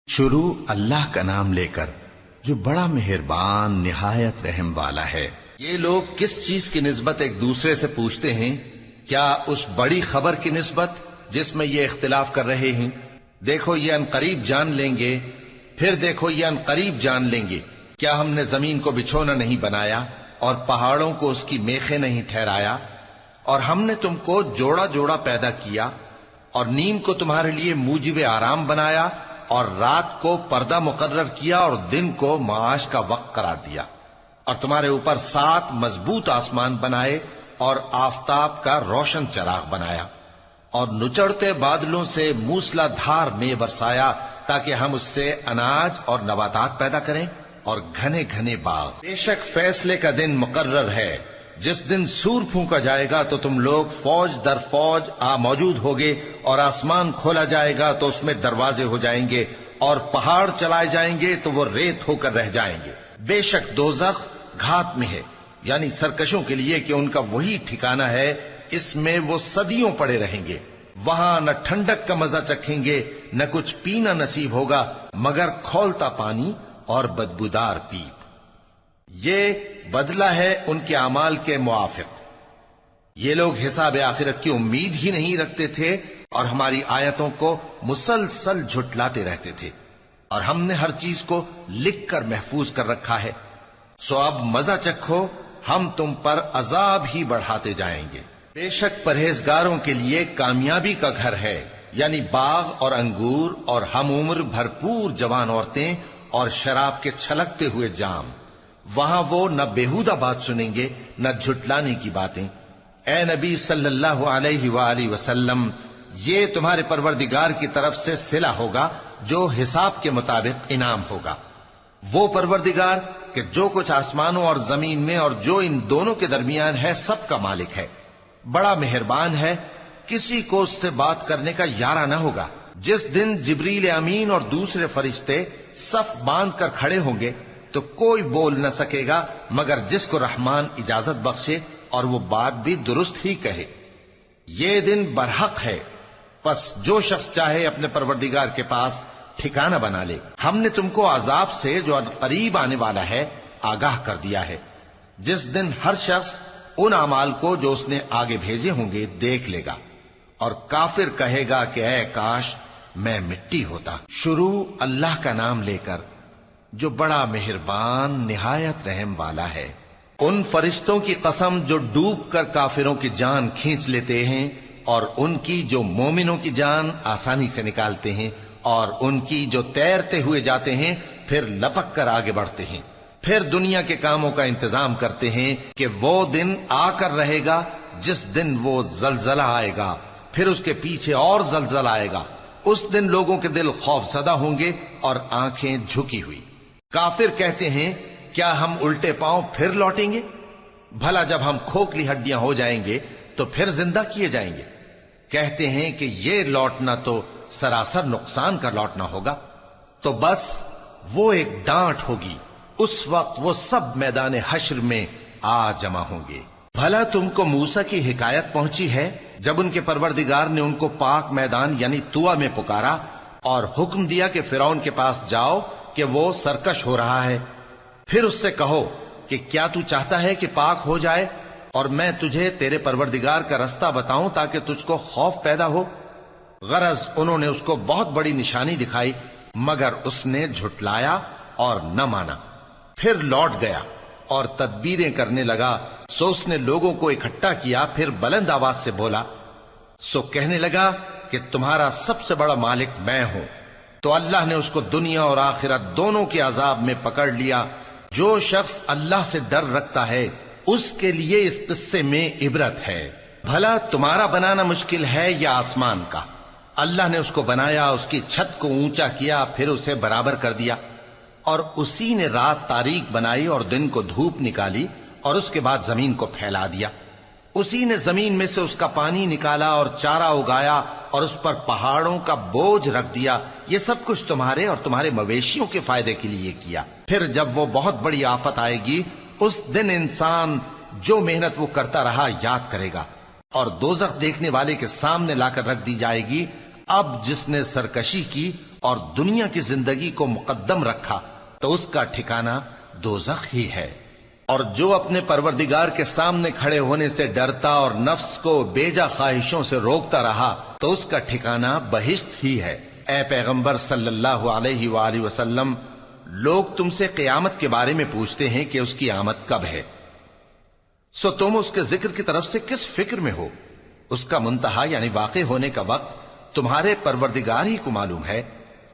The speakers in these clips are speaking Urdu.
شروع اللہ کا نام لے کر جو بڑا مہربان نہایت رحم والا ہے۔ یہ لوگ کس چیز کی نسبت ایک دوسرے سے پوچھتے ہیں؟ کیا اس بڑی خبر کی نسبت جس میں یہ اختلاف کر رہے ہیں؟ دیکھو یہ انقریب جان لیں گے، پھر دیکھو یہ انقریب جان لیں گے۔ کیا ہم نے زمین کو بچھونا نہیں بنایا اور پہاڑوں کو اس کی میخیں نہیں ٹھہرایا؟ اور ہم نے تم کو جوڑا جوڑا پیدا کیا اور نیند کو تمہارے لیے موجب آرام بنایا اور رات کو پردہ مقرر کیا اور دن کو معاش کا وقت قرار دیا، اور تمہارے اوپر 7 مضبوط آسمان بنائے اور آفتاب کا روشن چراغ بنایا، اور نچڑتے بادلوں سے موسلا دھار میں برسایا تاکہ ہم اس سے اناج اور نباتات پیدا کریں اور گھنے گھنے باغ۔ بے شک فیصلے کا دن مقرر ہے، جس دن سور پھونکا جائے گا تو تم لوگ فوج در فوج موجود ہوگے، اور آسمان کھولا جائے گا تو اس میں دروازے ہو جائیں گے، اور پہاڑ چلائے جائیں گے تو وہ ریت ہو کر رہ جائیں گے۔ بے شک دوزخ گھات میں ہے، یعنی سرکشوں کے لیے کہ ان کا وہی ٹھکانہ ہے، اس میں وہ صدیوں پڑے رہیں گے۔ وہاں نہ ٹھنڈک کا مزہ چکھیں گے، نہ کچھ پینا نصیب ہوگا مگر کھولتا پانی اور بدبودار پیپ۔ یہ بدلہ ہے ان کے اعمال کے موافق۔ یہ لوگ حساب آخرت کی امید ہی نہیں رکھتے تھے اور ہماری آیتوں کو مسلسل جھٹلاتے رہتے تھے، اور ہم نے ہر چیز کو لکھ کر محفوظ کر رکھا ہے۔ سو اب مزہ چکھو، ہم تم پر عذاب ہی بڑھاتے جائیں گے۔ بے شک پرہیزگاروں کے لیے کامیابی کا گھر ہے، یعنی باغ اور انگور اور ہم عمر بھرپور جوان عورتیں اور شراب کے چھلکتے ہوئے جام۔ وہاں وہ نہ بیہودہ بات سنیں گے نہ جھٹلانے کی باتیں۔ اے نبی صلی اللہ علیہ وآلہ وسلم، یہ تمہارے پروردگار کی طرف سے صلہ ہوگا جو حساب کے مطابق انعام ہوگا۔ وہ پروردگار کہ جو کچھ آسمانوں اور زمین میں اور جو ان دونوں کے درمیان ہے سب کا مالک ہے، بڑا مہربان ہے، کسی کو اس سے بات کرنے کا یارہ نہ ہوگا۔ جس دن جبریل امین اور دوسرے فرشتے صف باندھ کر کھڑے ہوں گے تو کوئی بول نہ سکے گا مگر جس کو رحمان اجازت بخشے اور وہ بات بھی درست ہی کہے۔ یہ دن برحق ہے، پس جو شخص چاہے اپنے پروردگار کے پاس ٹھکانہ بنا لے۔ ہم نے تم کو عذاب سے جو قریب آنے والا ہے آگاہ کر دیا ہے، جس دن ہر شخص ان اعمال کو جو اس نے آگے بھیجے ہوں گے دیکھ لے گا، اور کافر کہے گا کہ اے کاش میں مٹی ہوتا۔ شروع اللہ کا نام لے کر جو بڑا مہربان نہایت رحم والا ہے۔ ان فرشتوں کی قسم جو ڈوب کر کافروں کی جان کھینچ لیتے ہیں، اور ان کی جو مومنوں کی جان آسانی سے نکالتے ہیں، اور ان کی جو تیرتے ہوئے جاتے ہیں پھر لپک کر آگے بڑھتے ہیں، پھر دنیا کے کاموں کا انتظام کرتے ہیں کہ وہ دن آ کر رہے گا جس دن وہ زلزلہ آئے گا، پھر اس کے پیچھے اور زلزلہ آئے گا۔ اس دن لوگوں کے دل خوف زدہ ہوں گے اور آنکھیں جھکی ہوئی۔ کافر کہتے ہیں کیا ہم الٹے پاؤں پھر لوٹیں گے؟ بھلا جب ہم کھوکھلی ہڈیاں ہو جائیں گے تو پھر زندہ کیے جائیں گے؟ کہتے ہیں کہ یہ لوٹنا تو سراسر نقصان کا لوٹنا ہوگا۔ تو بس وہ ایک ڈانٹ ہوگی، اس وقت وہ سب میدان حشر میں آ جمع ہوں گے۔ بھلا تم کو موسیٰ کی حکایت پہنچی ہے جب ان کے پروردگار نے ان کو پاک میدان یعنی طویٰ میں پکارا اور حکم دیا کہ فرعون کے پاس جاؤ کہ وہ سرکش ہو رہا ہے، پھر اس سے کہو کہ کیا تو چاہتا ہے کہ پاک ہو جائے اور میں تجھے تیرے پروردگار کا رستہ بتاؤں تاکہ تجھ کو خوف پیدا ہو؟ غرض انہوں نے اس کو بہت بڑی نشانی دکھائی مگر اس نے جھٹلایا اور نہ مانا، پھر لوٹ گیا اور تدبیریں کرنے لگا۔ سو اس نے لوگوں کو اکٹھا کیا، پھر بلند آواز سے بولا، سو کہنے لگا کہ تمہارا سب سے بڑا مالک میں ہوں۔ تو اللہ نے اس کو دنیا اور آخرت دونوں کے عذاب میں پکڑ لیا۔ جو شخص اللہ سے ڈر رکھتا ہے اس کے لیے اس قصے میں عبرت ہے۔ بھلا تمہارا بنانا مشکل ہے یا آسمان کا؟ اللہ نے اس کو بنایا، اس کی چھت کو اونچا کیا، پھر اسے برابر کر دیا، اور اسی نے رات تاریک بنائی اور دن کو دھوپ نکالی، اور اس کے بعد زمین کو پھیلا دیا۔ اسی نے زمین میں سے اس کا پانی نکالا اور چارہ اگایا اور اس پر پہاڑوں کا بوجھ رکھ دیا۔ یہ سب کچھ تمہارے اور تمہارے مویشیوں کے فائدے کے لیے کیا۔ پھر جب وہ بہت بڑی آفت آئے گی اس دن انسان جو محنت وہ کرتا رہا یاد کرے گا، اور دوزخ دیکھنے والے کے سامنے لا کر رکھ دی جائے گی۔ اب جس نے سرکشی کی اور دنیا کی زندگی کو مقدم رکھا تو اس کا ٹھکانہ دوزخ ہی ہے، اور جو اپنے پروردگار کے سامنے کھڑے ہونے سے ڈرتا اور نفس کو بیجا خواہشوں سے روکتا رہا تو اس کا ٹھکانہ بہشت ہی ہے۔ اے پیغمبر صلی اللہ علیہ وآلہ وسلم، لوگ تم سے قیامت کے بارے میں پوچھتے ہیں کہ اس کی آمد کب ہے، سو تم اس کے ذکر کی طرف سے کس فکر میں ہو؟ اس کا منتہا یعنی واقع ہونے کا وقت تمہارے پروردگار ہی کو معلوم ہے۔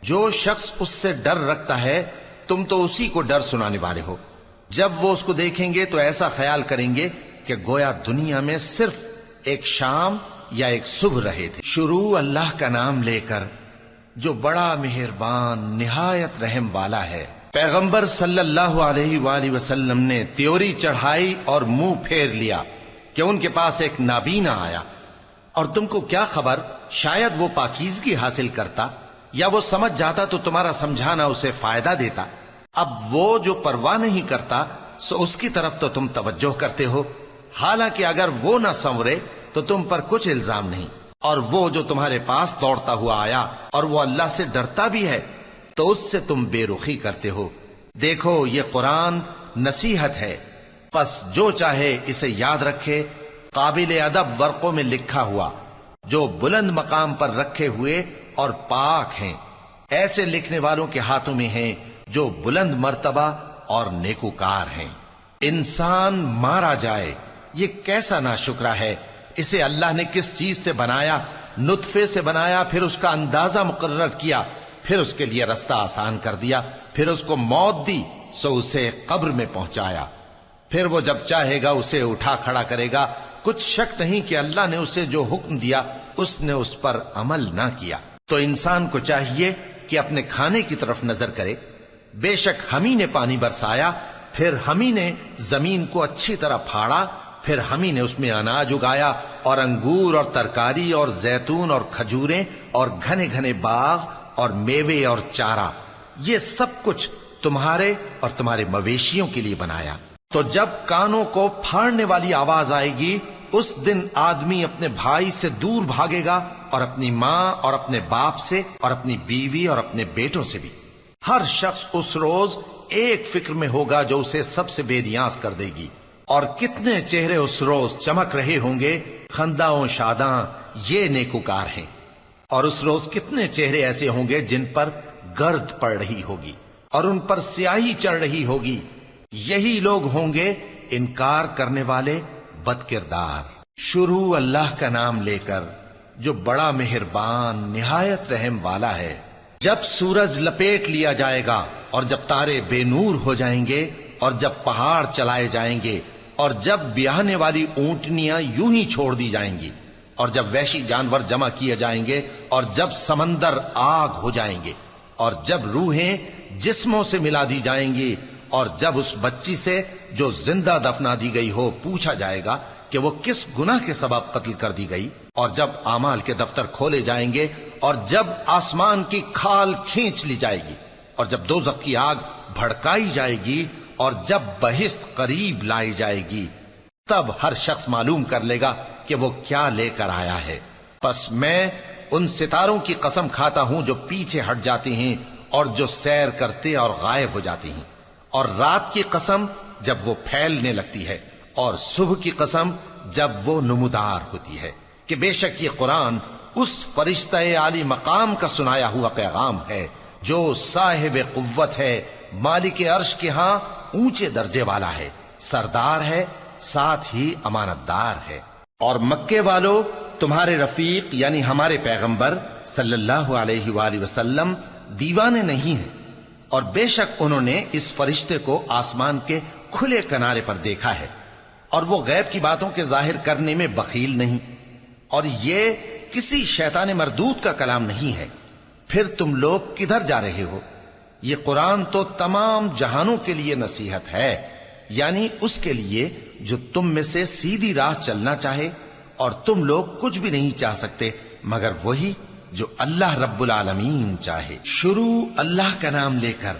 جو شخص اس سے ڈر رکھتا ہے تم تو اسی کو ڈر سنانے والے ہو۔ جب وہ اس کو دیکھیں گے تو ایسا خیال کریں گے کہ گویا دنیا میں صرف ایک شام یا ایک صبح رہے تھے۔ شروع اللہ کا نام لے کر جو بڑا مہربان نہایت رحم والا ہے۔ پیغمبر صلی اللہ علیہ وآلہ وسلم نے تیوری چڑھائی اور منہ پھیر لیا کہ ان کے پاس ایک نابینا آیا، اور تم کو کیا خبر، شاید وہ پاکیزگی حاصل کرتا یا وہ سمجھ جاتا تو تمہارا سمجھانا اسے فائدہ دیتا۔ اب وہ جو پرواہ نہیں کرتا سو اس کی طرف تو تم توجہ کرتے ہو، حالانکہ اگر وہ نہ سنورے تو تم پر کچھ الزام نہیں۔ اور وہ جو تمہارے پاس دوڑتا ہوا آیا اور وہ اللہ سے ڈرتا بھی ہے تو اس سے تم بے رخی کرتے ہو۔ دیکھو یہ قرآن نصیحت ہے، پس جو چاہے اسے یاد رکھے۔ قابل ادب ورقوں میں لکھا ہوا، جو بلند مقام پر رکھے ہوئے اور پاک ہیں، ایسے لکھنے والوں کے ہاتھوں میں ہیں جو بلند مرتبہ اور نیکوکار ہیں۔ انسان مارا جائے، یہ کیسا ناشکرا ہے۔ اسے اللہ نے کس چیز سے بنایا؟ نطفے سے بنایا، پھر اس کا اندازہ مقرر کیا، پھر اس کے لیے رستہ آسان کر دیا، پھر اس کو موت دی سو اسے قبر میں پہنچایا، پھر وہ جب چاہے گا اسے اٹھا کھڑا کرے گا۔ کچھ شک نہیں کہ اللہ نے اسے جو حکم دیا اس نے اس پر عمل نہ کیا۔ تو انسان کو چاہیے کہ اپنے کھانے کی طرف نظر کرے۔ بے شک ہم ہی نے پانی برسایا، پھر ہم ہی نے زمین کو اچھی طرح پھاڑا، پھر ہم ہی نے اس میں اناج اگایا اور انگور اور ترکاری اور زیتون اور کھجوریں اور گھنے گھنے باغ اور میوے اور چارہ، یہ سب کچھ تمہارے اور تمہارے مویشیوں کے لیے بنایا۔ تو جب کانوں کو پھاڑنے والی آواز آئے گی اس دن آدمی اپنے بھائی سے دور بھاگے گا، اور اپنی ماں اور اپنے باپ سے اور اپنی بیوی اور اپنے بیٹوں سے بھی۔ ہر شخص اس روز ایک فکر میں ہوگا جو اسے سب سے بے نیاز کر دے گی۔ اور کتنے چہرے اس روز چمک رہے ہوں گے، خنداں و شاداں، یہ نیکوکار ہیں۔ اور اس روز کتنے چہرے ایسے ہوں گے جن پر گرد پڑ رہی ہوگی اور ان پر سیاہی چڑھ رہی ہوگی، یہی لوگ ہوں گے انکار کرنے والے بد کردار۔ شروع اللہ کا نام لے کر جو بڑا مہربان نہایت رحم والا ہے۔ جب سورج لپیٹ لیا جائے گا اور جب تارے بے نور ہو جائیں گے اور جب پہاڑ چلائے جائیں گے اور جب بیاہنے والی اونٹنیاں یوں ہی چھوڑ دی جائیں گی اور جب وحشی جانور جمع کیے جائیں گے اور جب سمندر آگ ہو جائیں گے اور جب روحیں جسموں سے ملا دی جائیں گی اور جب اس بچی سے جو زندہ دفنا دی گئی ہو پوچھا جائے گا کہ وہ کس گناہ کے سبب قتل کر دی گئی، اور جب اعمال کے دفتر کھولے جائیں گے اور جب آسمان کی کھال کھینچ لی جائے گی اور جب دوزخ کی آگ بھڑکائی جائے گی اور جب بہشت قریب لائی جائے گی، تب ہر شخص معلوم کر لے گا کہ وہ کیا لے کر آیا ہے۔ پس میں ان ستاروں کی قسم کھاتا ہوں جو پیچھے ہٹ جاتے ہیں اور جو سیر کرتے اور غائب ہو جاتے ہیں، اور رات کی قسم جب وہ پھیلنے لگتی ہے، اور صبح کی قسم جب وہ نمودار ہوتی ہے، کہ بے شک یہ قرآن اس فرشتہ عالی مقام کا سنایا ہوا پیغام ہے جو صاحب قوت ہے، مالک عرش کے ہاں اونچے درجے والا ہے، سردار ہے، ساتھ ہی امانت دار ہے۔ اور مکے والو، تمہارے رفیق یعنی ہمارے پیغمبر صلی اللہ علیہ وآلہ وسلم دیوانے نہیں ہیں، اور بے شک انہوں نے اس فرشتے کو آسمان کے کھلے کنارے پر دیکھا ہے، اور وہ غیب کی باتوں کے ظاہر کرنے میں بخیل نہیں، اور یہ کسی شیطان مردود کا کلام نہیں ہے۔ پھر تم لوگ کدھر جا رہے ہو؟ یہ قرآن تو تمام جہانوں کے لیے نصیحت ہے، یعنی اس کے لیے جو تم میں سے سیدھی راہ چلنا چاہے، اور تم لوگ کچھ بھی نہیں چاہ سکتے مگر وہی جو اللہ رب العالمین چاہے۔ شروع اللہ کا نام لے کر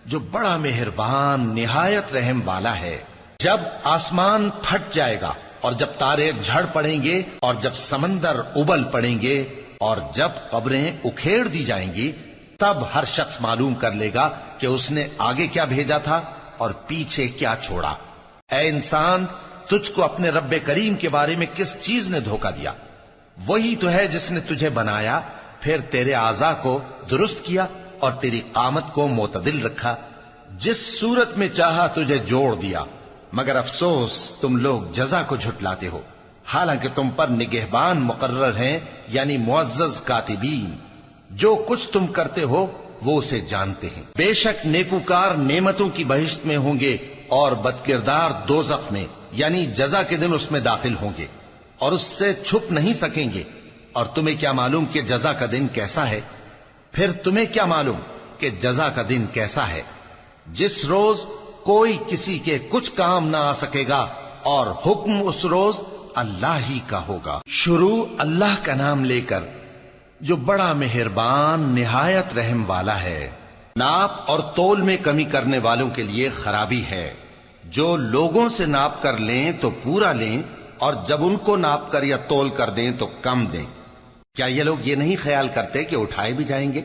جو بڑا مہربان نہایت رحم والا ہے۔ جب آسمان پھٹ جائے گا اور جب تارے جھڑ پڑیں گے اور جب سمندر ابل پڑیں گے اور جب قبریں اکھیڑ دی جائیں گی، تب ہر شخص معلوم کر لے گا کہ اس نے آگے کیا بھیجا تھا اور پیچھے کیا چھوڑا۔ اے انسان، تجھ کو اپنے رب کریم کے بارے میں کس چیز نے دھوکہ دیا؟ وہی تو ہے جس نے تجھے بنایا، پھر تیرے اعضاء کو درست کیا اور تیری قامت کو معتدل رکھا، جس صورت میں چاہا تجھے جوڑ دیا۔ مگر افسوس تم لوگ جزا کو جھٹلاتے ہو، حالانکہ تم پر نگہبان مقرر ہیں، یعنی معزز کاتبین۔ جو کچھ تم کرتے ہو وہ اسے جانتے ہیں۔ بے شک نیکوکار نعمتوں کی بہشت میں ہوں گے اور بدکردار دوزخ میں، یعنی جزا کے دن اس میں داخل ہوں گے اور اس سے چھپ نہیں سکیں گے۔ اور تمہیں کیا معلوم کہ جزا کا دن کیسا ہے؟ پھر تمہیں کیا معلوم کہ جزا کا دن کیسا ہے؟ جس روز کوئی کسی کے کچھ کام نہ آ سکے گا اور حکم اس روز اللہ ہی کا ہوگا۔ شروع اللہ کا نام لے کر جو بڑا مہربان نہایت رحم والا ہے۔ ناپ اور تول میں کمی کرنے والوں کے لیے خرابی ہے۔ جو لوگوں سے ناپ کر لیں تو پورا لیں، اور جب ان کو ناپ کر یا تول کر دیں تو کم دیں۔ کیا یہ لوگ یہ نہیں خیال کرتے کہ اٹھائے بھی جائیں گے؟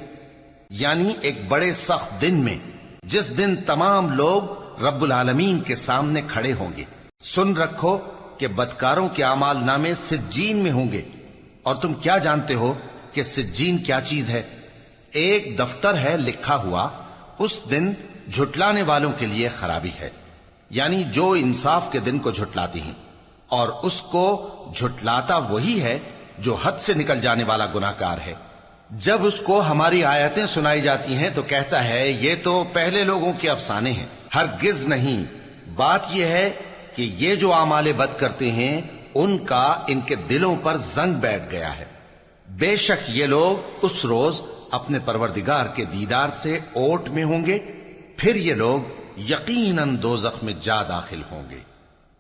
یعنی ایک بڑے سخت دن میں، جس دن تمام لوگ رب العالمین کے سامنے کھڑے ہوں گے۔ سن رکھو کہ بدکاروں کے اعمال نامے سجین میں ہوں گے، اور تم کیا جانتے ہو کہ سجین کیا چیز ہے؟ ایک دفتر ہے لکھا ہوا، اس دن جھٹلانے والوں کے لیے خرابی ہے، یعنی جو انصاف کے دن کو جھٹلاتی ہیں، اور اس کو جھٹلاتا وہی ہے جو حد سے نکل جانے والا گناہگار ہے۔ جب اس کو ہماری آیتیں سنائی جاتی ہیں تو کہتا ہے یہ تو پہلے لوگوں کے افسانے ہیں۔ ہرگز نہیں، بات یہ ہے کہ یہ جو اعمال بد کرتے ہیں ان کا ان کے دلوں پر زنگ بیٹھ گیا ہے۔ بے شک یہ لوگ اس روز اپنے پروردگار کے دیدار سے اوٹ میں ہوں گے، پھر یہ لوگ یقیناً دوزخ میں جا داخل ہوں گے۔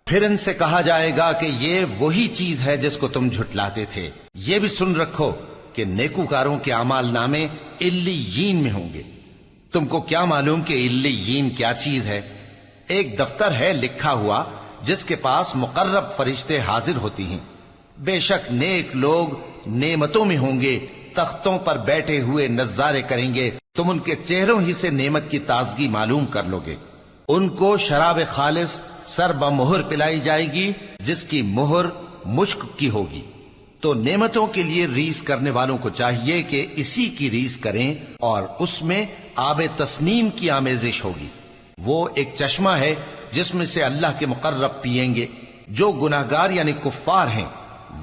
پھر ان سے کہا جائے گا کہ یہ وہی چیز ہے جس کو تم جھٹلاتے تھے۔ یہ بھی سن رکھو کہ نیکوکاروں کے اعمال نامے علیین میں ہوں گے۔ تم کو کیا معلوم کہ علیین کیا چیز ہے؟ ایک دفتر ہے لکھا ہوا جس کے پاس مقرب فرشتے حاضر ہوتی ہیں۔ بے شک نیک لوگ نعمتوں میں ہوں گے، تختوں پر بیٹھے ہوئے نظارے کریں گے، تم ان کے چہروں ہی سے نعمت کی تازگی معلوم کر لو گے۔ ان کو شراب خالص سر بمہر پلائی جائے گی جس کی مہر مشک کی ہوگی۔ تو نعمتوں کے لیے ریس کرنے والوں کو چاہیے کہ اسی کی ریس کریں، اور اس میں آب تسنیم کی آمیزش ہوگی۔ وہ ایک چشمہ ہے جس میں سے اللہ کے مقرب پیئیں گے۔ جو گناہگار یعنی کفار ہیں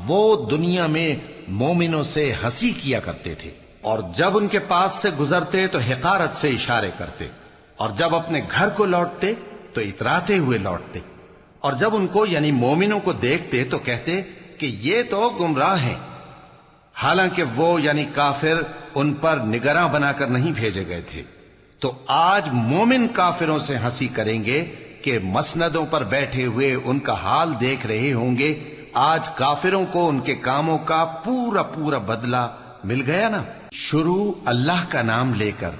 وہ دنیا میں مومنوں سے ہنسی کیا کرتے تھے، اور جب ان کے پاس سے گزرتے تو حقارت سے اشارے کرتے، اور جب اپنے گھر کو لوٹتے تو اتراتے ہوئے لوٹتے، اور جب ان کو یعنی مومنوں کو دیکھتے تو کہتے کہ یہ تو گمراہ ہیں، حالانکہ وہ یعنی کافر ان پر نگراں بنا کر نہیں بھیجے گئے تھے۔ تو آج مومن کافروں سے ہنسی کریں گے کہ مسندوں پر بیٹھے ہوئے ان کا حال دیکھ رہے ہوں گے۔ آج کافروں کو ان کے کاموں کا پورا پورا بدلہ مل گیا نا۔ شروع اللہ کا نام لے کر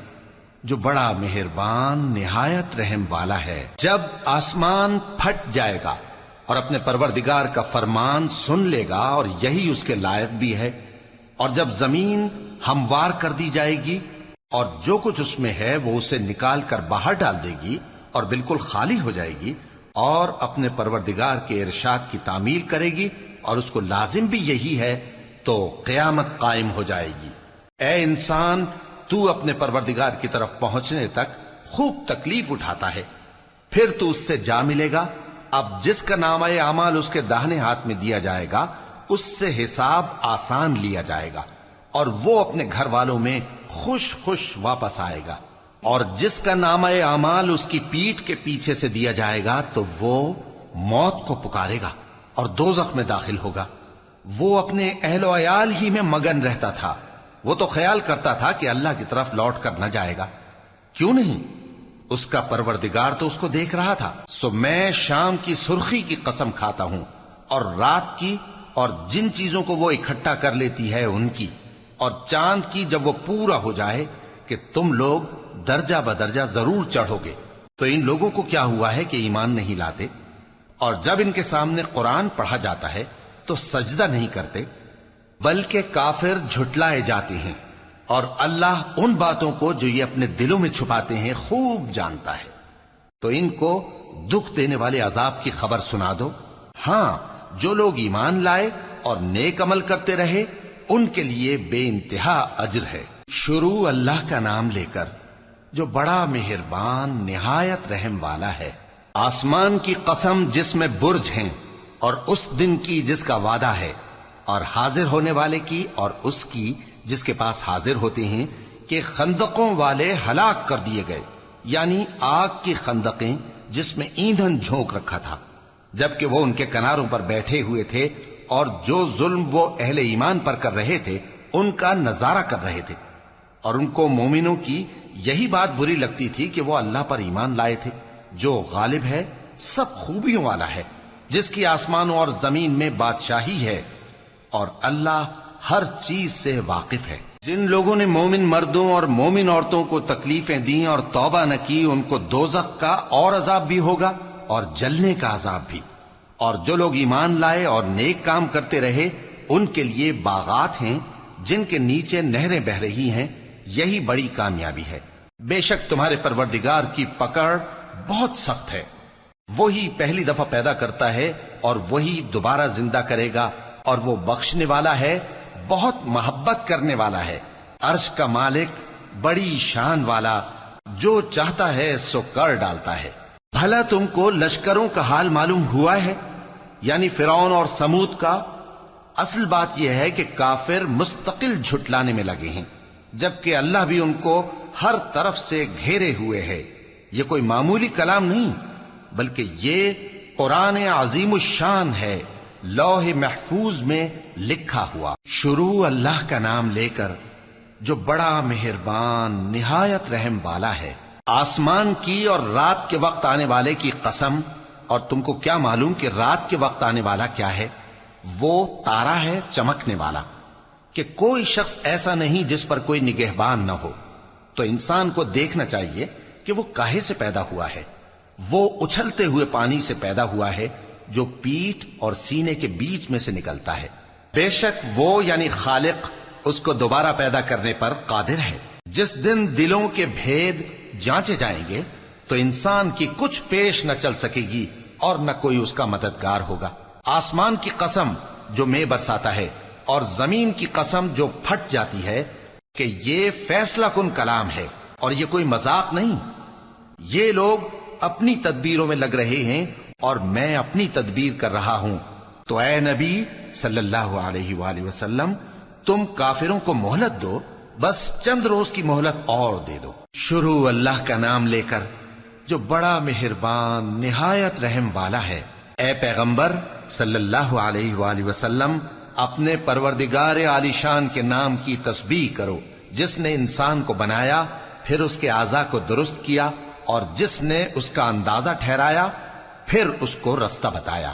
جو بڑا مہربان نہایت رحم والا ہے۔ جب آسمان پھٹ جائے گا اور اپنے پروردگار کا فرمان سن لے گا، اور یہی اس کے لائق بھی ہے، اور جب زمین ہموار کر دی جائے گی اور جو کچھ اس میں ہے وہ اسے نکال کر باہر ڈال دے گی اور بالکل خالی ہو جائے گی، اور اپنے پروردگار کے ارشاد کی تعمیل کرے گی، اور اس کو لازم بھی یہی ہے، تو قیامت قائم ہو جائے گی۔ اے انسان، تو اپنے پروردگار کی طرف پہنچنے تک خوب تکلیف اٹھاتا ہے، پھر تو اس سے جا ملے گا۔ اب جس کا نامہ اعمال اس کے داہنے ہاتھ میں دیا جائے گا اس سے حساب آسان لیا جائے گا، اور وہ اپنے گھر والوں میں خوش خوش واپس آئے گا۔ اور جس کا نامہ اعمال اس کی پیٹھ کے پیچھے سے دیا جائے گا تو وہ موت کو پکارے گا اور دوزخ میں داخل ہوگا۔ وہ اپنے اہل و عیال ہی میں مگن رہتا تھا، وہ تو خیال کرتا تھا کہ اللہ کی طرف لوٹ کر نہ جائے گا، کیوں نہیں؟ اس کا پروردگار تو اس کو دیکھ رہا تھا۔ سو میں شام کی سرخی کی قسم کھاتا ہوں، اور رات کی، اور جن چیزوں کو وہ اکٹھا کر لیتی ہے ان کی، اور چاند کی جب وہ پورا ہو جائے کہ تم لوگ درجہ بدرجہ ضرور چڑھو گے۔ تو ان لوگوں کو کیا ہوا ہے کہ ایمان نہیں لاتے، اور جب ان کے سامنے قرآن پڑھا جاتا ہے تو سجدہ نہیں کرتے، بلکہ کافر جھٹلائے جاتے ہیں۔ اور اللہ ان باتوں کو جو یہ اپنے دلوں میں چھپاتے ہیں خوب جانتا ہے۔ تو ان کو دکھ دینے والے عذاب کی خبر سنا دو۔ ہاں، جو لوگ ایمان لائے اور نیک عمل کرتے رہے ان کے لیے بے انتہا اجر ہے۔ شروع اللہ کا نام لے کر جو بڑا مہربان نہایت رحم والا ہے۔ آسمان کی قسم جس میں برج ہیں، اور اس دن کی جس کا وعدہ ہے، اور حاضر ہونے والے کی اور اس کی جس کے پاس حاضر ہوتے ہیں، کہ خندقوں والے ہلاک کر دیے گئے، یعنی آگ کی خندقیں جس میں ایندھن جھونک رکھا تھا، جبکہ وہ ان کے کناروں پر بیٹھے ہوئے تھے اور جو ظلم وہ اہل ایمان پر کر رہے تھے ان کا نظارہ کر رہے تھے، اور ان کو مومنوں کی یہی بات بری لگتی تھی کہ وہ اللہ پر ایمان لائے تھے جو غالب ہے، سب خوبیوں والا ہے، جس کی آسمانوں اور زمین میں بادشاہی ہے، اور اللہ ہر چیز سے واقف ہے۔ جن لوگوں نے مومن مردوں اور مومن عورتوں کو تکلیفیں دیں اور توبہ نہ کی، ان کو دوزخ کا اور عذاب بھی ہوگا اور جلنے کا عذاب بھی، اور جو لوگ ایمان لائے اور نیک کام کرتے رہے ان کے لیے باغات ہیں جن کے نیچے نہریں بہ رہی ہیں، یہی بڑی کامیابی ہے۔ بے شک تمہارے پروردگار کی پکڑ بہت سخت ہے، وہی پہلی دفعہ پیدا کرتا ہے اور وہی دوبارہ زندہ کرے گا، اور وہ بخشنے والا ہے، بہت محبت کرنے والا ہے، عرش کا مالک، بڑی شان والا، جو چاہتا ہے سو کر ڈالتا ہے۔ بھلا تم کو لشکروں کا حال معلوم ہوا ہے، یعنی فرعون اور سمود کا؟ اصل بات یہ ہے کہ کافر مستقل جھٹلانے میں لگے ہیں، جبکہ اللہ بھی ان کو ہر طرف سے گھیرے ہوئے ہے۔ یہ کوئی معمولی کلام نہیں، بلکہ یہ قرآن عظیم الشان ہے، لوح محفوظ میں لکھا ہوا۔ شروع اللہ کا نام لے کر جو بڑا مہربان نہایت رحم والا ہے۔ آسمان کی اور رات کے وقت آنے والے کی قسم، اور تم کو کیا معلوم کہ رات کے وقت آنے والا کیا ہے؟ وہ تارا ہے چمکنے والا، کہ کوئی شخص ایسا نہیں جس پر کوئی نگہبان نہ ہو۔ تو انسان کو دیکھنا چاہیے کہ وہ کاہے سے پیدا ہوا ہے۔ وہ اچھلتے ہوئے پانی سے پیدا ہوا ہے جو پیٹھ اور سینے کے بیچ میں سے نکلتا ہے۔ بے شک وہ یعنی خالق اس کو دوبارہ پیدا کرنے پر قادر ہے۔ جس دن دلوں کے بھید جانچے جائیں گے تو انسان کی کچھ پیش نہ چل سکے گی اور نہ کوئی اس کا مددگار ہوگا۔ آسمان کی قسم جو مے برساتا ہے، اور زمین کی قسم جو پھٹ جاتی ہے، کہ یہ فیصلہ کن کلام ہے اور یہ کوئی مذاق نہیں۔ یہ لوگ اپنی تدبیروں میں لگ رہے ہیں اور میں اپنی تدبیر کر رہا ہوں۔ تو اے نبی صلی اللہ علیہ وآلہ وسلم، تم کافروں کو مہلت دو، بس چند روز کی مہلت اور دے دو۔ شروع اللہ کا نام لے کر جو بڑا مہربان نہایت رحم والا ہے۔ اے پیغمبر صلی اللہ علیہ وآلہ وسلم، اپنے پروردگار عالی شان کے نام کی تسبیح کرو، جس نے انسان کو بنایا، پھر اس کے اعضاء کو درست کیا، اور جس نے اس کا اندازہ ٹھہرایا، پھر اس کو رستہ بتایا،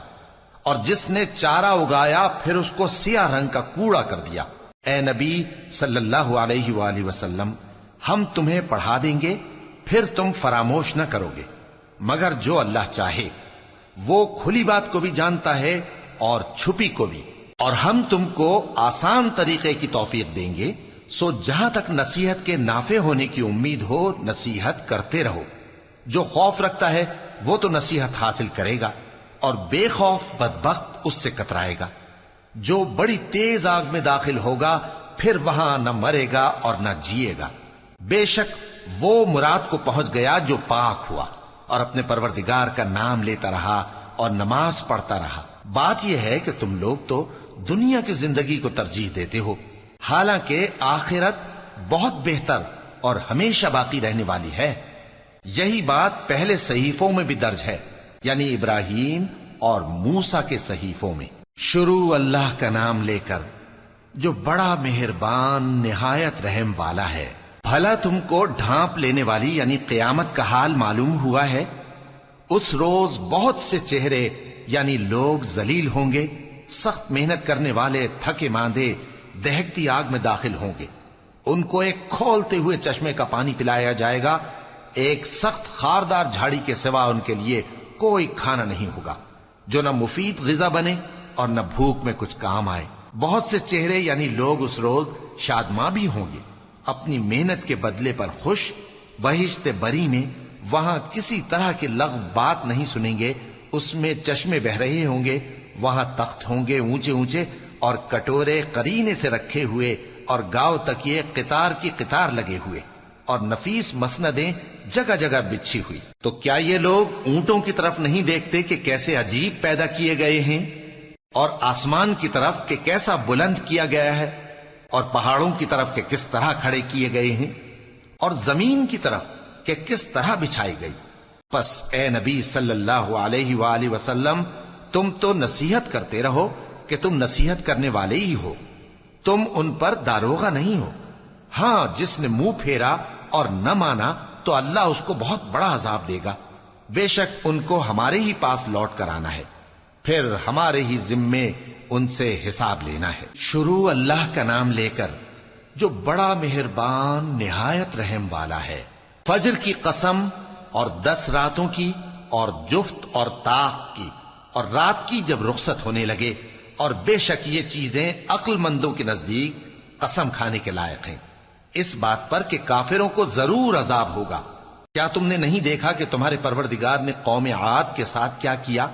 اور جس نے چارہ اگایا، پھر اس کو سیاہ رنگ کا کوڑا کر دیا۔ اے نبی صلی اللہ علیہ وآلہ وسلم، ہم تمہیں پڑھا دیں گے، پھر تم فراموش نہ کرو گے، مگر جو اللہ چاہے۔ وہ کھلی بات کو بھی جانتا ہے اور چھپی کو بھی، اور ہم تم کو آسان طریقے کی توفیق دیں گے، سو جہاں تک نصیحت کے نافع ہونے کی امید ہو نصیحت کرتے رہو۔ جو خوف رکھتا ہے وہ تو نصیحت حاصل کرے گا، اور بے خوف بدبخت اس سے کترائے گا۔ جو بڑی تیز آگ میں داخل ہوگا، پھر وہاں نہ مرے گا اور نہ جیے گا۔ بے شک وہ مراد کو پہنچ گیا جو پاک ہوا اور اپنے پروردگار کا نام لیتا رہا اور نماز پڑھتا رہا۔ بات یہ ہے کہ تم لوگ تو دنیا کی زندگی کو ترجیح دیتے ہو، حالانکہ آخرت بہت بہتر اور ہمیشہ باقی رہنے والی ہے۔ یہی بات پہلے صحیفوں میں بھی درج ہے، یعنی ابراہیم اور موسیٰ کے صحیفوں میں۔ شروع اللہ کا نام لے کر جو بڑا مہربان نہایت رحم والا ہے۔ بھلا تم کو ڈھانپ لینے والی یعنی قیامت کا حال معلوم ہوا ہے؟ اس روز بہت سے چہرے یعنی لوگ ذلیل ہوں گے، سخت محنت کرنے والے تھکے ماندے دہکتی آگ میں داخل ہوں گے۔ ان کو ایک کھولتے ہوئے چشمے کا پانی پلایا جائے گا، ایک سخت خاردار جھاڑی کے سوا ان کے لیے کوئی کھانا نہیں ہوگا جو نہ مفید غذا بنے اور نہ بھوک میں کچھ کام آئے۔ بہت سے چہرے یعنی لوگ اس روز شادماں بھی ہوں گے، اپنی محنت کے بدلے پر خوش بہشت بری میں وہاں کسی طرح کی لغو بات نہیں سنیں گے، اس میں چشمے بہ رہے ہوں گے، وہاں تخت ہوں گے اونچے اونچے اور کٹورے قرینے سے رکھے ہوئے اور گاؤ تکیے قطار کی قطار لگے ہوئے اور نفیس مسندیں جگہ جگہ بچھی ہوئی۔ تو کیا یہ لوگ اونٹوں کی طرف نہیں دیکھتے کہ کیسے عجیب پیدا کیے گئے ہیں، اور آسمان کی طرف کہ کیسا بلند کیا گیا ہے، اور پہاڑوں کی طرف کہ کس طرح کھڑے کیے گئے ہیں، اور زمین کی طرف کہ کس طرح بچھائی گئی؟ پس اے نبی صلی اللہ علیہ وآلہ وسلم، تم تو نصیحت کرتے رہو کہ تم نصیحت کرنے والے ہی ہو، تم ان پر داروغہ نہیں ہو۔ ہاں، جس نے منہ پھیرا اور نہ مانا تو اللہ اس کو بہت بڑا عذاب دے گا، بے شک ان کو ہمارے ہی پاس لوٹ کر آنا ہے، پھر ہمارے ہی ذمے ان سے حساب لینا ہے۔ شروع اللہ کا نام لے کر جو بڑا مہربان نہایت رحم والا ہے۔ فجر کی قسم اور 10 راتوں کی اور جفت اور طاق کی اور رات کی جب رخصت ہونے لگے، اور بے شک یہ چیزیں عقل مندوں کے نزدیک قسم کھانے کے لائق ہیں، اس بات پر کہ کافروں کو ضرور عذاب ہوگا۔ کیا تم نے نہیں دیکھا کہ تمہارے پروردگار نے قوم عاد کے ساتھ کیا کیا،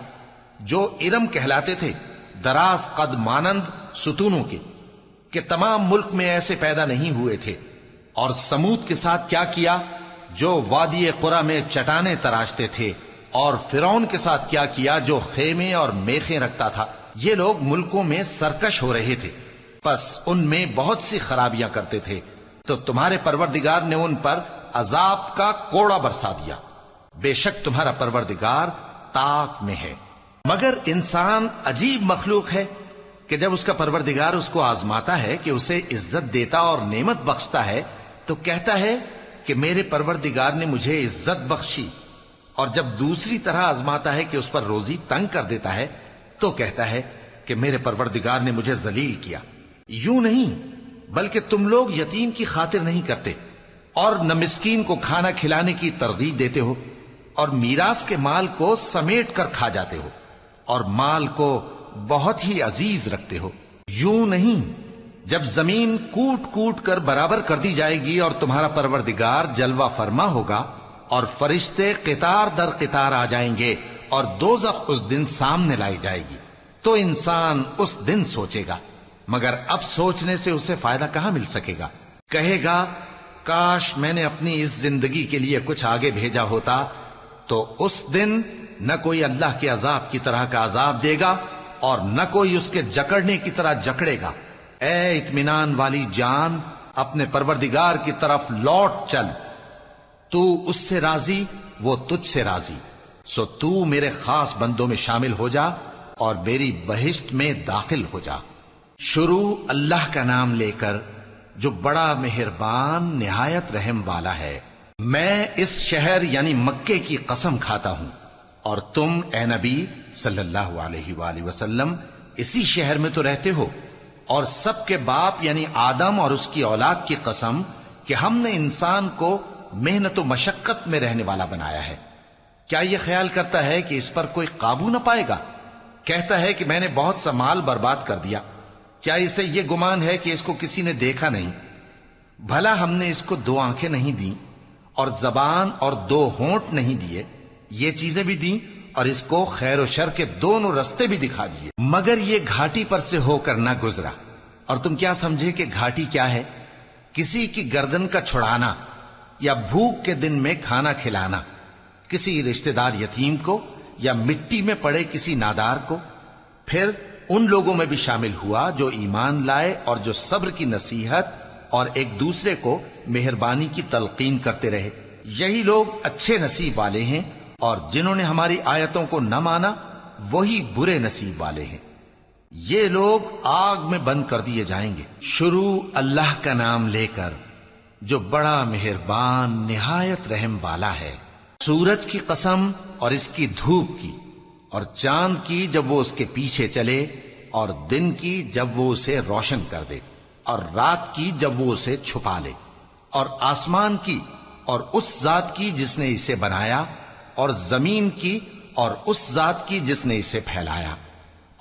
جو ارم کہلاتے تھے، دراز قد مانند ستونوں کے، کہ تمام ملک میں ایسے پیدا نہیں ہوئے تھے، اور سمود کے ساتھ کیا کیا، جو وادی قرا میں چٹانیں تراشتے تھے، اور فرعون کے ساتھ کیا کیا، جو خیمے اور میخیں رکھتا تھا۔ یہ لوگ ملکوں میں سرکش ہو رہے تھے، پس ان میں بہت سی خرابیاں کرتے تھے، تو تمہارے پروردگار نے ان پر عذاب کا کوڑا برسا دیا۔ بے شک تمہارا پروردگار طاق میں ہے۔ مگر انسان عجیب مخلوق ہے کہ جب اس کا پروردگار اس کو آزماتا ہے کہ اسے عزت دیتا اور نعمت بخشتا ہے تو کہتا ہے کہ میرے پروردگار نے مجھے عزت بخشی، اور جب دوسری طرح آزماتا ہے کہ اس پر روزی تنگ کر دیتا ہے تو کہتا ہے کہ میرے پروردگار نے مجھے ذلیل کیا۔ یوں نہیں، بلکہ تم لوگ یتیم کی خاطر نہیں کرتے، اور نہ مسکین کو کھانا کھلانے کی ترغیب دیتے ہو، اور میراث کے مال کو سمیٹ کر کھا جاتے ہو، اور مال کو بہت ہی عزیز رکھتے ہو۔ یوں نہیں، جب زمین کوٹ کوٹ کر برابر کر دی جائے گی اور تمہارا پروردگار جلوہ فرما ہوگا اور فرشتے قطار در قطار آ جائیں گے اور دوزخ اس دن سامنے لائی جائے گی، تو انسان اس دن سوچے گا، مگر اب سوچنے سے اسے فائدہ کہاں مل سکے گا؟ کہے گا کاش میں نے اپنی اس زندگی کے لیے کچھ آگے بھیجا ہوتا، تو اس دن نہ کوئی اللہ کے عذاب کی طرح کا عذاب دے گا اور نہ کوئی اس کے جکڑنے کی طرح جکڑے گا۔ اے اطمینان والی جان، اپنے پروردگار کی طرف لوٹ چل، تو اس سے راضی، وہ تجھ سے راضی، سو تو میرے خاص بندوں میں شامل ہو جا اور میری بہشت میں داخل ہو جا۔ شروع اللہ کا نام لے کر جو بڑا مہربان نہایت رحم والا ہے۔ میں اس شہر یعنی مکے کی قسم کھاتا ہوں، اور تم اے نبی صلی اللہ علیہ وآلہ وسلم اسی شہر میں تو رہتے ہو، اور سب کے باپ یعنی آدم اور اس کی اولاد کی قسم کہ ہم نے انسان کو محنت و مشقت میں رہنے والا بنایا ہے۔ کیا یہ خیال کرتا ہے کہ اس پر کوئی قابو نہ پائے گا؟ کہتا ہے کہ میں نے بہت سا مال برباد کر دیا۔ کیا اسے یہ گمان ہے کہ اس کو کسی نے دیکھا نہیں؟ بھلا ہم نے اس کو 2 آنکھیں نہیں دیں اور زبان اور 2 ہونٹ نہیں دیے؟ یہ چیزیں بھی دیں اور اس کو خیر و شر کے دونوں رستے بھی دکھا دیے، مگر یہ گھاٹی پر سے ہو کر نہ گزرا۔ اور تم کیا سمجھے کہ گھاٹی کیا ہے؟ کسی کی گردن کا چھڑانا، یا بھوک کے دن میں کھانا کھلانا، کسی رشتہ دار یتیم کو یا مٹی میں پڑے کسی نادار کو۔ پھر ان لوگوں میں بھی شامل ہوا جو ایمان لائے اور جو صبر کی نصیحت اور ایک دوسرے کو مہربانی کی تلقین کرتے رہے۔ یہی لوگ اچھے نصیب والے ہیں، اور جنہوں نے ہماری آیتوں کو نہ مانا وہی برے نصیب والے ہیں۔ یہ لوگ آگ میں بند کر دیے جائیں گے۔ شروع اللہ کا نام لے کر جو بڑا مہربان نہایت رحم والا ہے۔ سورج کی قسم اور اس کی دھوپ کی، اور چاند کی جب وہ اس کے پیچھے چلے، اور دن کی جب وہ اسے روشن کر دے، اور رات کی جب وہ اسے چھپا لے، اور آسمان کی اور اس ذات کی جس نے اسے بنایا، اور زمین کی اور اس ذات کی جس نے اسے پھیلایا،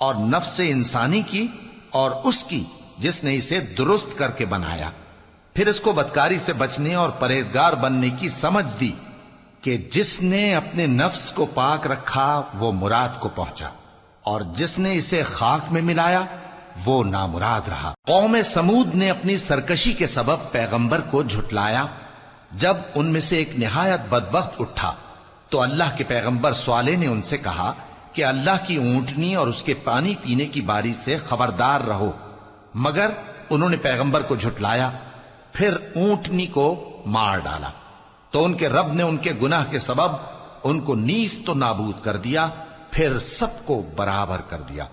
اور نفس انسانی کی اور اس کی جس نے اسے درست کر کے بنایا۔ پھر اس کو بدکاری سے بچنے اور پرہیزگار بننے کی سمجھ دی کہ جس نے اپنے نفس کو پاک رکھا وہ مراد کو پہنچا، اور جس نے اسے خاک میں ملایا وہ نامراد رہا۔ قوم سمود نے اپنی سرکشی کے سبب پیغمبر کو جھٹلایا۔ جب ان میں سے ایک نہایت بدبخت اٹھا تو اللہ کے پیغمبر صالح نے ان سے کہا کہ اللہ کی اونٹنی اور اس کے پانی پینے کی باری سے خبردار رہو، مگر انہوں نے پیغمبر کو جھٹلایا، پھر اونٹنی کو مار ڈالا تو ان کے رب نے ان کے گناہ کے سبب ان کو نیست و نابود کر دیا، پھر سب کو برابر کر دیا،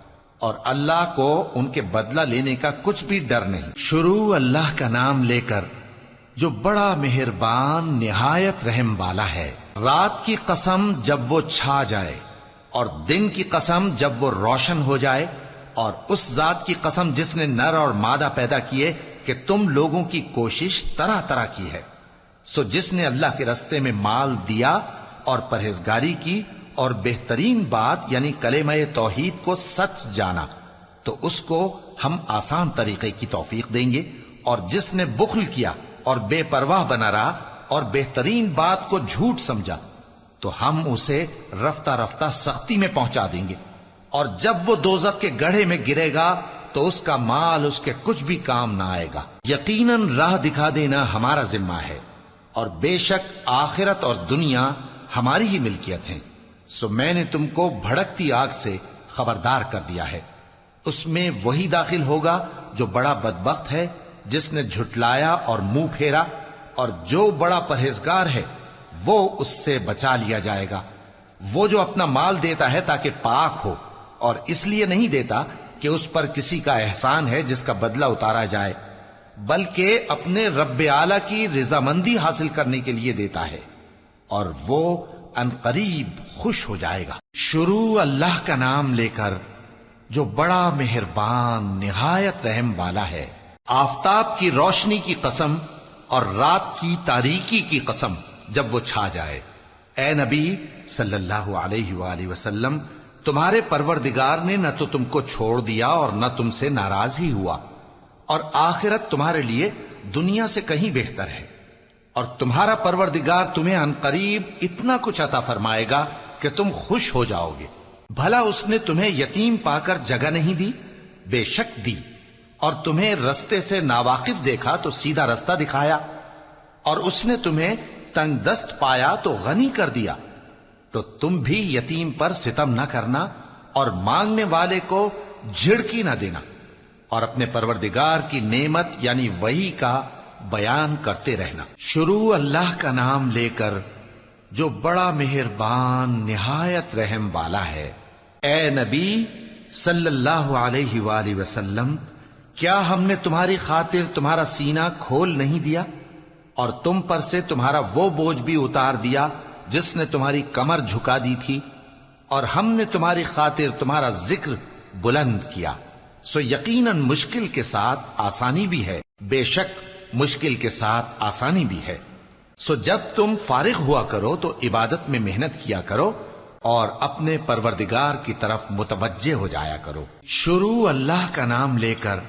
اور اللہ کو ان کے بدلہ لینے کا کچھ بھی ڈر نہیں۔ شروع اللہ کا نام لے کر جو بڑا مہربان نہایت رحم والا ہے۔ رات کی قسم جب وہ چھا جائے، اور دن کی قسم جب وہ روشن ہو جائے، اور اس ذات کی قسم جس نے نر اور مادہ پیدا کیے کہ تم لوگوں کی کوشش طرح طرح کی ہے۔ سو جس نے اللہ کے رستے میں مال دیا اور پرہیزگاری کی اور بہترین بات یعنی کلمہ توحید کو سچ جانا، تو اس کو ہم آسان طریقے کی توفیق دیں گے، اور جس نے بخل کیا اور بے پرواہ بنا رہا اور بہترین بات کو جھوٹ سمجھا، تو ہم اسے رفتہ رفتہ سختی میں پہنچا دیں گے، اور جب وہ دوزخ کے گڑھے میں گرے گا تو اس کا مال اس کے کچھ بھی کام نہ آئے گا۔ یقیناً راہ دکھا دینا ہمارا ذمہ ہے، اور بے شک آخرت اور دنیا ہماری ہی ملکیت ہیں۔ سو میں نے تم کو بھڑکتی آگ سے خبردار کر دیا ہے، اس میں وہی داخل ہوگا جو بڑا بدبخت ہے، جس نے جھٹلایا اور منہ پھیرا، اور جو بڑا پرہیزگار ہے وہ اس سے بچا لیا جائے گا۔ وہ جو اپنا مال دیتا ہے تاکہ پاک ہو، اور اس لیے نہیں دیتا کہ اس پر کسی کا احسان ہے جس کا بدلہ اتارا جائے، بلکہ اپنے رب اعلی کی رضامندی حاصل کرنے کے لیے دیتا ہے، اور وہ ان قریب خوش ہو جائے گا۔ شروع اللہ کا نام لے کر جو بڑا مہربان نہایت رحم والا ہے۔ آفتاب کی روشنی کی قسم اور رات کی تاریکی کی قسم جب وہ چھا جائے۔ اے نبی صلی اللہ علیہ وآلہ وسلم، تمہارے پروردگار نے نہ تو تم کو چھوڑ دیا اور نہ تم سے ناراض ہی ہوا، اور آخرت تمہارے لیے دنیا سے کہیں بہتر ہے، اور تمہارا پروردگار تمہیں عنقریب اتنا کچھ عطا فرمائے گا کہ تم خوش ہو جاؤ گے۔ بھلا اس نے تمہیں یتیم پا کر جگہ نہیں دی؟ بے شک دی، اور تمہیں رستے سے ناواقف دیکھا تو سیدھا رستہ دکھایا، اور اس نے تمہیں تنگ دست پایا تو غنی کر دیا۔ تو تم بھی یتیم پر ستم نہ کرنا، اور مانگنے والے کو جھڑکی نہ دینا، اور اپنے پروردگار کی نعمت یعنی وحی کا بیان کرتے رہنا۔ شروع اللہ کا نام لے کر جو بڑا مہربان نہایت رحم والا ہے۔ اے نبی صلی اللہ علیہ وآلہ وسلم، کیا ہم نے تمہاری خاطر تمہارا سینہ کھول نہیں دیا، اور تم پر سے تمہارا وہ بوجھ بھی اتار دیا جس نے تمہاری کمر جھکا دی تھی، اور ہم نے تمہاری خاطر تمہارا ذکر بلند کیا۔ سو یقیناً مشکل کے ساتھ آسانی بھی ہے، بے شک مشکل کے ساتھ آسانی بھی ہے۔ سو جب تم فارغ ہوا کرو تو عبادت میں محنت کیا کرو، اور اپنے پروردگار کی طرف متوجہ ہو جایا کرو۔ شروع اللہ کا نام لے کر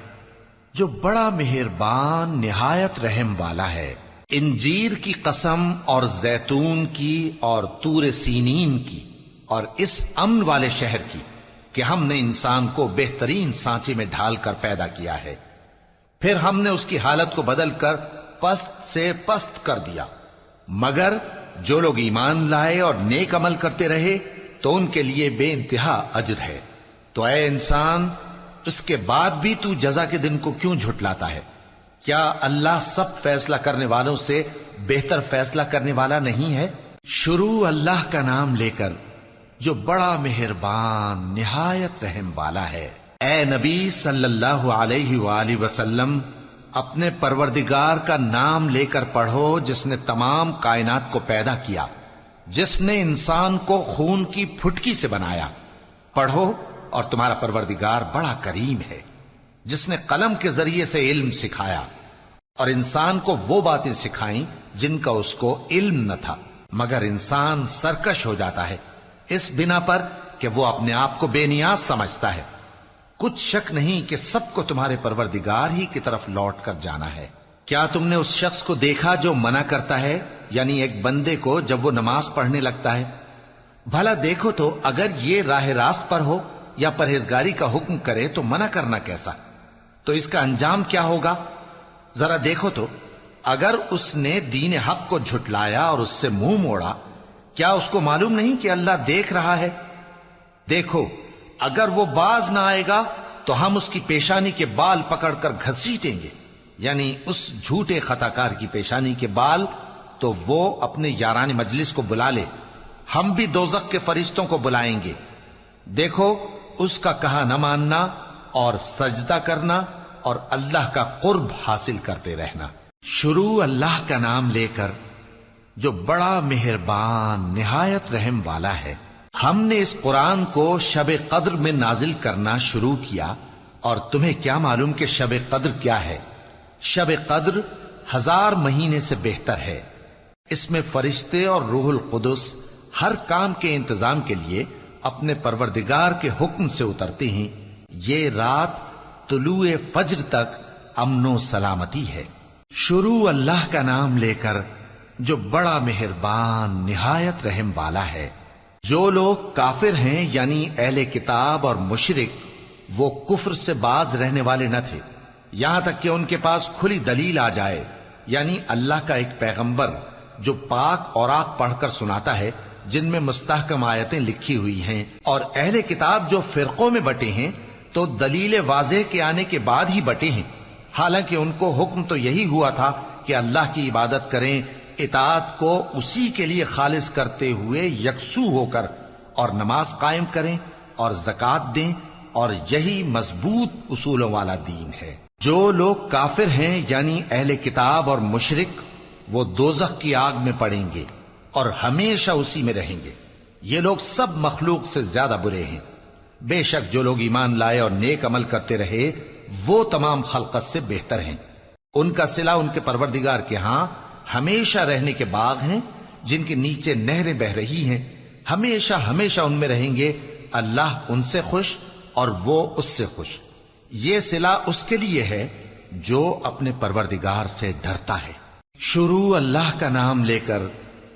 جو بڑا مہربان نہایت رحم والا ہے۔ انجیر کی قسم، اور زیتون کی، اور طور سینین کی، اور اس امن والے شہر کی کہ ہم نے انسان کو بہترین سانچے میں ڈھال کر پیدا کیا ہے، پھر ہم نے اس کی حالت کو بدل کر پست سے پست کر دیا، مگر جو لوگ ایمان لائے اور نیک عمل کرتے رہے تو ان کے لیے بے انتہا اجر ہے۔ تو اے انسان، اس کے بعد بھی تو جزا کے دن کو کیوں جھٹلاتا ہے؟ کیا اللہ سب فیصلہ کرنے والوں سے بہتر فیصلہ کرنے والا نہیں ہے؟ شروع اللہ کا نام لے کر جو بڑا مہربان نہایت رحم والا ہے۔ اے نبی صلی اللہ علیہ وآلہ وسلم، اپنے پروردگار کا نام لے کر پڑھو جس نے تمام کائنات کو پیدا کیا، جس نے انسان کو خون کی پھٹکی سے بنایا۔ پڑھو، اور تمہارا پروردگار بڑا کریم ہے، جس نے قلم کے ذریعے سے علم سکھایا، اور انسان کو وہ باتیں سکھائیں جن کا اس کو علم نہ تھا، مگر انسان سرکش ہو جاتا ہے اس بنا پر کہ وہ اپنے آپ کو بے نیاز سمجھتا ہے۔ کچھ شک نہیں کہ سب کو تمہارے پروردگار ہی کی طرف لوٹ کر جانا ہے۔ کیا تم نے اس شخص کو دیکھا جو منع کرتا ہے، یعنی ایک بندے کو جب وہ نماز پڑھنے لگتا ہے؟ بھلا دیکھو تو اگر یہ راہ راست پر ہو یا پرہیزگاری کا حکم کرے تو منع کرنا کیسا؟ تو اس کا انجام کیا ہوگا؟ ذرا دیکھو تو اگر اس نے دین حق کو جھٹلایا اور اس سے منہ موڑا، کیا اس کو معلوم نہیں کہ اللہ دیکھ رہا ہے؟ دیکھو اگر وہ باز نہ آئے گا تو ہم اس کی پیشانی کے بال پکڑ کر گھسیٹیں گے، یعنی اس جھوٹے خطا کار کی پیشانی کے بال، تو وہ اپنے یاران مجلس کو بلا لے، ہم بھی دوزخ کے فرشتوں کو بلائیں گے۔ دیکھو اس کا کہا نہ ماننا اور سجدہ کرنا اور اللہ کا قرب حاصل کرتے رہنا۔ شروع اللہ کا نام لے کر جو بڑا مہربان نہایت رحم والا ہے۔ ہم نے اس قرآن کو شب قدر میں نازل کرنا شروع کیا، اور تمہیں کیا معلوم کہ شب قدر کیا ہے؟ شب قدر 1000 مہینے سے بہتر ہے۔ اس میں فرشتے اور روح القدس ہر کام کے انتظام کے لیے اپنے پروردگار کے حکم سے اترتے ہیں۔ یہ رات طلوع فجر تک امن و سلامتی ہے۔ شروع اللہ کا نام لے کر جو بڑا مہربان نہایت رحم والا ہے۔ جو لوگ کافر ہیں یعنی اہل کتاب اور مشرک، وہ کفر سے باز رہنے والے نہ تھے یہاں تک کہ ان کے پاس کھلی دلیل آ جائے، یعنی اللہ کا ایک پیغمبر جو پاک اوراق پڑھ کر سناتا ہے جن میں مستحکم آیتیں لکھی ہوئی ہیں، اور اہل کتاب جو فرقوں میں بٹے ہیں تو دلیل واضح کے آنے کے بعد ہی بٹے ہیں، حالانکہ ان کو حکم تو یہی ہوا تھا کہ اللہ کی عبادت کریں، اطاعت کو اسی کے لیے خالص کرتے ہوئے یکسو ہو کر، اور نماز قائم کریں اور زکوٰۃ دیں، اور یہی مضبوط اصولوں والا دین ہے۔ جو لوگ کافر ہیں یعنی اہل کتاب اور مشرک، وہ دوزخ کی آگ میں پڑیں گے اور ہمیشہ اسی میں رہیں گے۔ یہ لوگ سب مخلوق سے زیادہ برے ہیں۔ بے شک جو لوگ ایمان لائے اور نیک عمل کرتے رہے وہ تمام خلقت سے بہتر ہیں۔ ان کا صلہ ان کے پروردگار کے ہاں ہمیشہ رہنے کے باغ ہیں جن کے نیچے نہریں بہ رہی ہیں، ہمیشہ ہمیشہ ان میں رہیں گے۔ اللہ ان سے خوش اور وہ اس سے خوش۔ یہ صلہ اس کے لیے ہے جو اپنے پروردگار سے ڈرتا ہے۔ شروع اللہ کا نام لے کر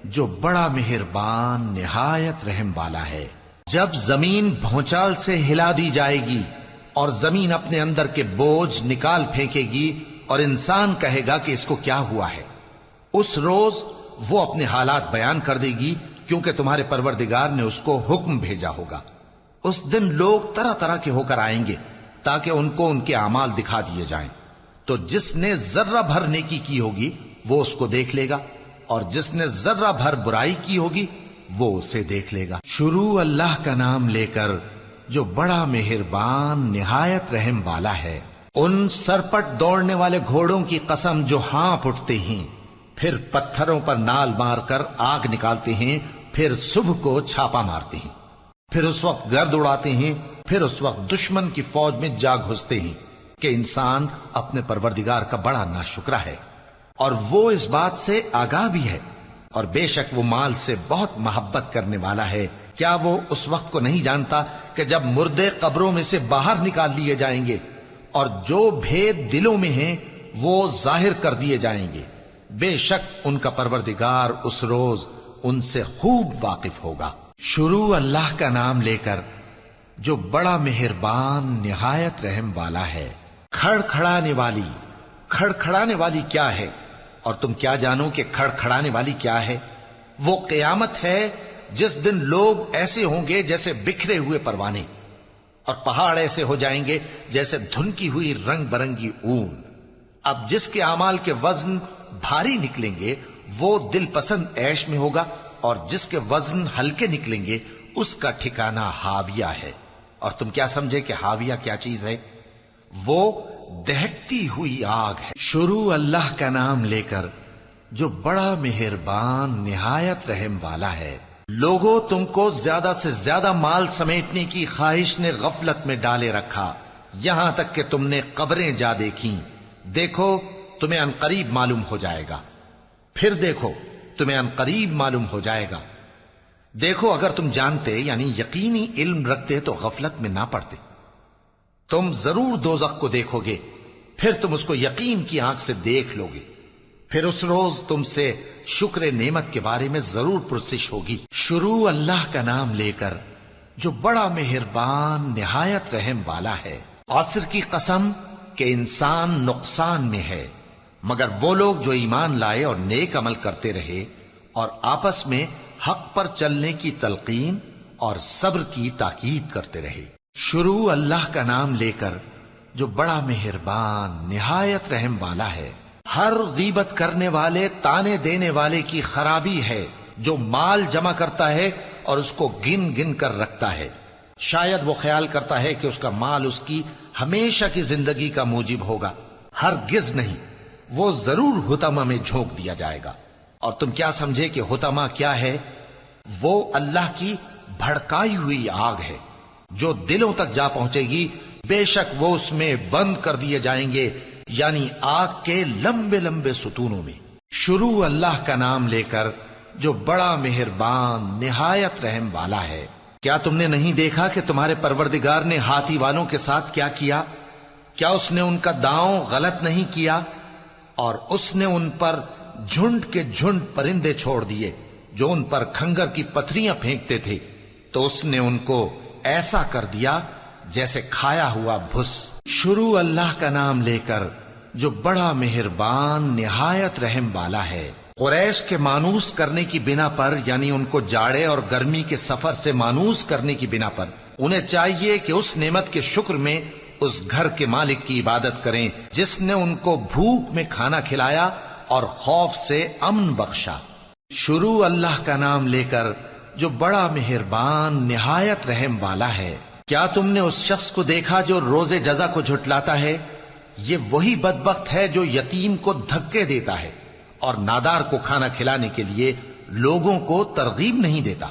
جو بڑا مہربان نہایت رحم والا ہے۔ جب زمین بھونچال سے ہلا دی جائے گی اور زمین اپنے اندر کے بوجھ نکال پھینکے گی اور انسان کہے گا کہ اس کو کیا ہوا ہے، اس روز وہ اپنے حالات بیان کر دے گی، کیونکہ تمہارے پروردگار نے اس کو حکم بھیجا ہوگا۔ اس دن لوگ طرح طرح کے ہو کر آئیں گے تاکہ ان کو ان کے اعمال دکھا دیے جائیں، تو جس نے ذرہ بھر نیکی کی ہوگی وہ اس کو دیکھ لے گا، اور جس نے ذرہ بھر برائی کی ہوگی وہ اسے دیکھ لے گا۔ شروع اللہ کا نام لے کر جو بڑا مہربان نہایت رحم والا ہے۔ ان سرپٹ دوڑنے والے گھوڑوں کی قسم جو ہانپ اٹھتے ہیں، پھر پتھروں پر نال مار کر آگ نکالتے ہیں، پھر صبح کو چھاپا مارتے ہیں، پھر اس وقت گرد اڑاتے ہیں، پھر اس وقت دشمن کی فوج میں جا گھستے ہیں کہ انسان اپنے پروردگار کا بڑا ناشکرا ہے، اور وہ اس بات سے آگاہ بھی ہے، اور بے شک وہ مال سے بہت محبت کرنے والا ہے۔ کیا وہ اس وقت کو نہیں جانتا کہ جب مردے قبروں میں سے باہر نکال لیے جائیں گے اور جو بھید دلوں میں ہیں وہ ظاہر کر دیے جائیں گے، بے شک ان کا پروردگار اس روز ان سے خوب واقف ہوگا۔ شروع اللہ کا نام لے کر جو بڑا مہربان نہایت رحم والا ہے۔ کھڑکھڑانے والی، کھڑکھڑانے والی کیا ہے؟ اور تم کیا جانو کہ کھڑکھڑانے والی کیا ہے؟ وہ قیامت ہے جس دن لوگ ایسے ہوں گے جیسے بکھرے ہوئے پروانے، اور پہاڑ ایسے ہو جائیں گے جیسے دھنکی ہوئی رنگ برنگی اون۔ اب جس کے اعمال کے وزن بھاری نکلیں گے وہ دل پسند عیش میں ہوگا، اور جس کے وزن ہلکے نکلیں گے اس کا ٹھکانہ ہاویہ ہے۔ اور تم کیا سمجھے کہ ہاویہ کیا چیز ہے؟ وہ دہکتی ہوئی آگ ہے۔ شروع اللہ کا نام لے کر جو بڑا مہربان نہایت رحم والا ہے۔ لوگوں، تم کو زیادہ سے زیادہ مال سمیٹنے کی خواہش نے غفلت میں ڈالے رکھا، یہاں تک کہ تم نے قبریں جا دیکھیں۔ دیکھو تمہیں عنقریب معلوم ہو جائے گا، پھر دیکھو تمہیں عنقریب معلوم ہو جائے گا۔ دیکھو اگر تم جانتے یعنی یقینی علم رکھتے تو غفلت میں نہ پڑتے۔ تم ضرور دوزخ کو دیکھو گے، پھر تم اس کو یقین کی آنکھ سے دیکھ لو گے، پھر اس روز تم سے شکر نعمت کے بارے میں ضرور پرسش ہوگی۔ شروع اللہ کا نام لے کر جو بڑا مہربان نہایت رحم والا ہے۔ عصر کی قسم کہ انسان نقصان میں ہے مگر وہ لوگ جو ایمان لائے اور نیک عمل کرتے رہے اور آپس میں حق پر چلنے کی تلقین اور صبر کی تاکید کرتے رہے۔ شروع اللہ کا نام لے کر جو بڑا مہربان نہایت رحم والا ہے۔ ہر غیبت کرنے والے تانے دینے والے کی خرابی ہے جو مال جمع کرتا ہے اور اس کو گن گن کر رکھتا ہے، شاید وہ خیال کرتا ہے کہ اس کا مال اس کی ہمیشہ کی زندگی کا موجب ہوگا، ہرگز نہیں، وہ ضرور حطمہ میں جھونک دیا جائے گا۔ اور تم کیا سمجھے کہ حطمہ کیا ہے؟ وہ اللہ کی بھڑکائی ہوئی آگ ہے جو دلوں تک جا پہنچے گی، بے شک وہ اس میں بند کر دیے جائیں گے، یعنی آگ کے لمبے لمبے ستونوں میں۔ شروع اللہ کا نام لے کر جو بڑا مہربان نہایت رحم والا ہے۔ کیا تم نے نہیں دیکھا کہ تمہارے پروردگار نے ہاتھی والوں کے ساتھ کیا کیا؟ کیا اس نے ان کا داؤں غلط نہیں کیا؟ اور اس نے ان پر جھنڈ کے جھنڈ پرندے چھوڑ دیے جو ان پر کھنگر کی پتھریاں پھینکتے تھے، تو اس نے ان کو ایسا کر دیا جیسے کھایا ہوا بھس۔ شروع اللہ کا نام لے کر جو بڑا مہربان نہایت رحم والا ہے۔ قریش کے مانوس کرنے کی بنا پر، یعنی ان کو جاڑے اور گرمی کے سفر سے مانوس کرنے کی بنا پر، انہیں چاہیے کہ اس نعمت کے شکر میں اس گھر کے مالک کی عبادت کریں جس نے ان کو بھوک میں کھانا کھلایا اور خوف سے امن بخشا۔ شروع اللہ کا نام لے کر جو بڑا مہربان نہایت رحم والا ہے۔ کیا تم نے اس شخص کو دیکھا جو روز جزا کو جھٹلاتا ہے؟ یہ وہی بدبخت ہے جو یتیم کو دھکے دیتا ہے اور نادار کو کھانا کھلانے کے لیے لوگوں کو ترغیب نہیں دیتا۔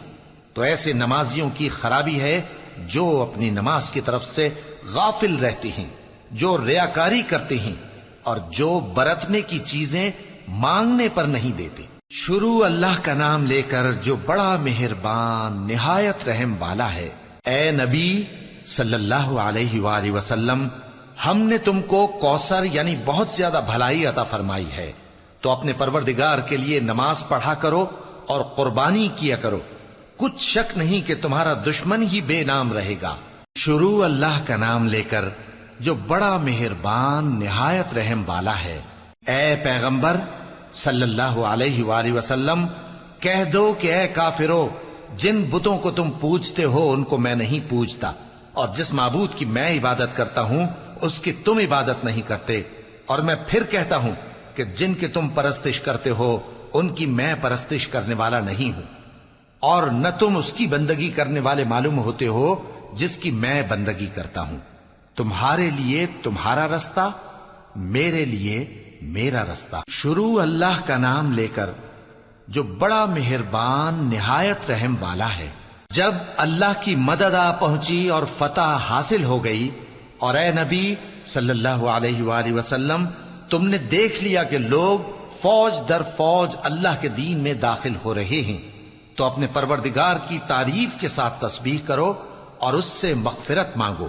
تو ایسے نمازیوں کی خرابی ہے جو اپنی نماز کی طرف سے غافل رہتے ہیں، جو ریاکاری کرتے ہیں اور جو برتنے کی چیزیں مانگنے پر نہیں دیتے۔ شروع اللہ کا نام لے کر جو بڑا مہربان نہایت رحم والا ہے۔ اے نبی صلی اللہ علیہ وآلہ وسلم، ہم نے تم کو کوثر یعنی بہت زیادہ بھلائی عطا فرمائی ہے، تو اپنے پروردگار کے لیے نماز پڑھا کرو اور قربانی کیا کرو، کچھ شک نہیں کہ تمہارا دشمن ہی بے نام رہے گا۔ شروع اللہ کا نام لے کر جو بڑا مہربان نہایت رحم والا ہے۔ اے پیغمبر صلی اللہ علیہ وآلہ وسلم، کہہ دو کہ اے کافرو، جن بتوں کو تم پوجتے ہو ان کو میں نہیں پوجتا، اور جس معبود کی میں عبادت کرتا ہوں اس کی تم عبادت نہیں کرتے، اور میں پھر کہتا ہوں کہ جن کی تم پرستش کرتے ہو ان کی میں پرستش کرنے والا نہیں ہوں، اور نہ تم اس کی بندگی کرنے والے معلوم ہوتے ہو جس کی میں بندگی کرتا ہوں۔ تمہارے لیے تمہارا رستہ، میرے لیے میرا رستہ۔ شروع اللہ کا نام لے کر جو بڑا مہربان نہایت رحم والا ہے۔ جب اللہ کی مدد آ پہنچی اور فتح حاصل ہو گئی، اور اے نبی صلی اللہ علیہ وآلہ وسلم، تم نے دیکھ لیا کہ لوگ فوج در فوج اللہ کے دین میں داخل ہو رہے ہیں، تو اپنے پروردگار کی تعریف کے ساتھ تسبیح کرو اور اس سے مغفرت مانگو،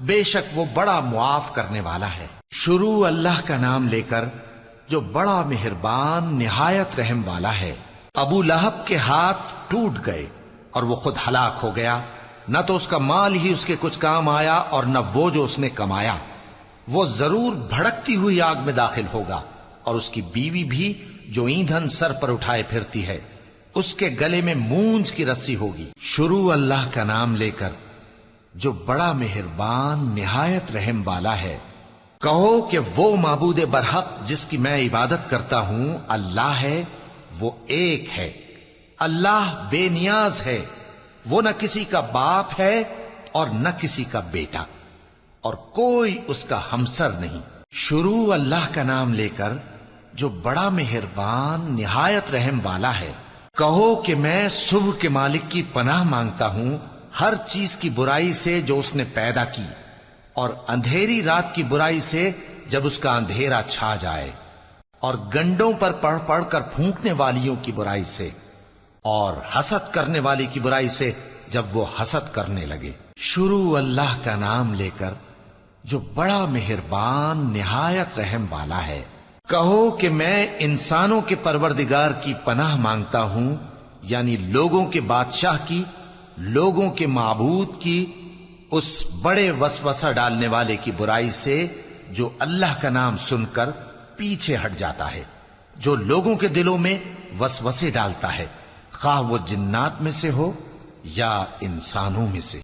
بے شک وہ بڑا معاف کرنے والا ہے۔ شروع اللہ کا نام لے کر جو بڑا مہربان نہایت رحم والا ہے۔ ابو لہب کے ہاتھ ٹوٹ گئے اور وہ خود ہلاک ہو گیا، نہ تو اس کا مال ہی اس کے کچھ کام آیا اور نہ وہ جو اس نے کمایا۔ وہ ضرور بھڑکتی ہوئی آگ میں داخل ہوگا، اور اس کی بیوی بھی جو ایندھن سر پر اٹھائے پھرتی ہے، اس کے گلے میں مونج کی رسی ہوگی۔ شروع اللہ کا نام لے کر جو بڑا مہربان نہایت رحم والا ہے۔ کہو کہ وہ معبود برحق جس کی میں عبادت کرتا ہوں اللہ ہے، وہ ایک ہے، اللہ بے نیاز ہے، وہ نہ کسی کا باپ ہے اور نہ کسی کا بیٹا، اور کوئی اس کا ہمسر نہیں۔ شروع اللہ کا نام لے کر جو بڑا مہربان نہایت رحم والا ہے۔ کہو کہ میں صبح کے مالک کی پناہ مانگتا ہوں ہر چیز کی برائی سے جو اس نے پیدا کی، اور اندھیری رات کی برائی سے جب اس کا اندھیرا چھا جائے، اور گنڈوں پر پڑھ پڑھ کر پھونکنے والیوں کی برائی سے، اور حسد کرنے والی کی برائی سے جب وہ حسد کرنے لگے۔ شروع اللہ کا نام لے کر جو بڑا مہربان نہایت رحم والا ہے۔ کہو کہ میں انسانوں کے پروردگار کی پناہ مانگتا ہوں، یعنی لوگوں کے بادشاہ کی، لوگوں کے معبود کی، اس بڑے وسوسہ ڈالنے والے کی برائی سے جو اللہ کا نام سن کر پیچھے ہٹ جاتا ہے، جو لوگوں کے دلوں میں وسوسے ڈالتا ہے، خواہ وہ جنات میں سے ہو یا انسانوں میں سے۔